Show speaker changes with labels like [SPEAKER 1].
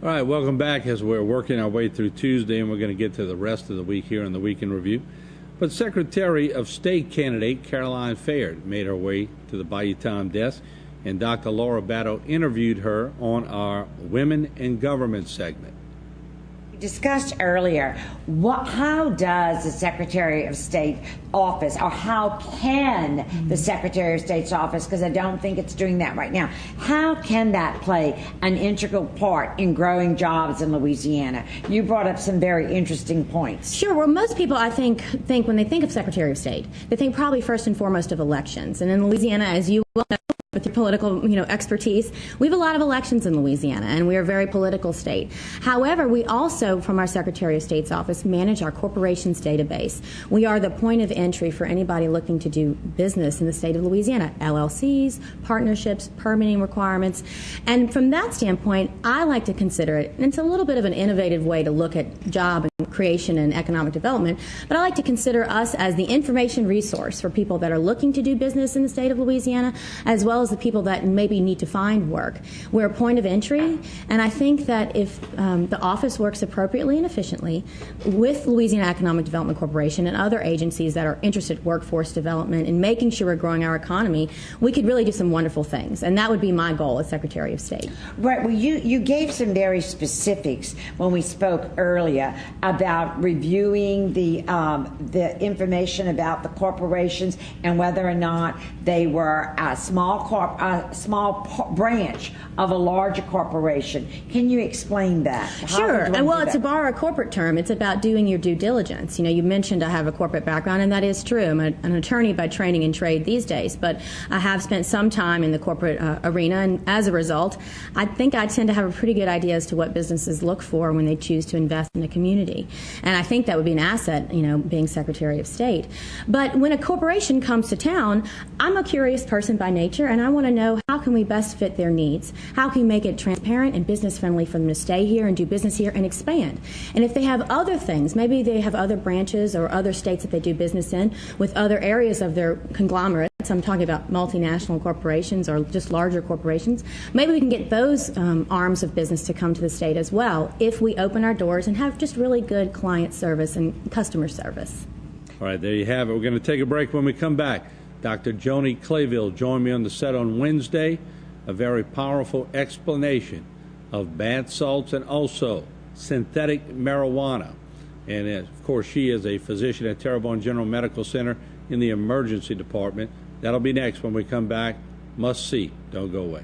[SPEAKER 1] All right, welcome back as we're working our way through Tuesday, and we're going to get to the rest of the week here in the Week in Review. But Secretary of State candidate Caroline Faird made her way to the Bayou Time desk, and Dr. Laura Batto interviewed her on our Women in Government segment.
[SPEAKER 2] We discussed earlier, how does the Secretary of State office, or how can the Secretary of State's office, because I don't think it's doing that right now, how can that play an integral part in growing jobs in Louisiana? You brought up some very interesting points.
[SPEAKER 3] Sure. Well, most people, I think when they think of Secretary of State, they think probably first and foremost of elections. And in Louisiana, as you well know, with your political, expertise, we have a lot of elections in Louisiana, and we are a very political state. However, we also, from our Secretary of State's office, manage our corporations database. We are the point of entry for anybody looking to do business in the state of Louisiana, LLCs, partnerships, permitting requirements. And from that standpoint, I like to consider it, and it's a little bit of an innovative way to look at job and creation and economic development, but I like to consider us as the information resource for people that are looking to do business in the state of Louisiana, as well as the people that maybe need to find work. We're a point of entry, and I think that if the office works appropriately and efficiently with Louisiana Economic Development Corporation and other agencies that are interested in workforce development and making sure we're growing our economy, we could really do some wonderful things, and that would be my goal as Secretary of State.
[SPEAKER 2] Right. Well, you gave some very specifics when we spoke earlier about reviewing the information about the corporations and whether or not they were a small branch of a larger corporation. Can you explain that?
[SPEAKER 3] Sure. Well, to borrow a corporate term, it's about doing your due diligence. You mentioned I have a corporate background, and that is true. I'm an attorney by training and trade these days, but I have spent some time in the corporate arena, and as a result, I think I tend to have a pretty good idea as to what businesses look for when they choose to invest in a community. And I think that would be an asset, being Secretary of State. But when a corporation comes to town, I'm a curious person by nature, and I want to know how can we best fit their needs? How can we make it transparent and business friendly for them to stay here and do business here and expand? And if they have other things, maybe they have other branches or other states that they do business in with other areas of their conglomerate. I'm talking about multinational corporations or just larger corporations. Maybe we can get those arms of business to come to the state as well if we open our doors and have just really good client service and customer service.
[SPEAKER 1] All right, there you have it. We're going to take a break. When we come back, Dr. Joni Clayville joined me on the set on Wednesday, a very powerful explanation of bath salts and also synthetic marijuana. And of course, she is a physician at Terrebonne General Medical Center in the emergency department. That'll be next when we come back. Must see. Don't go away.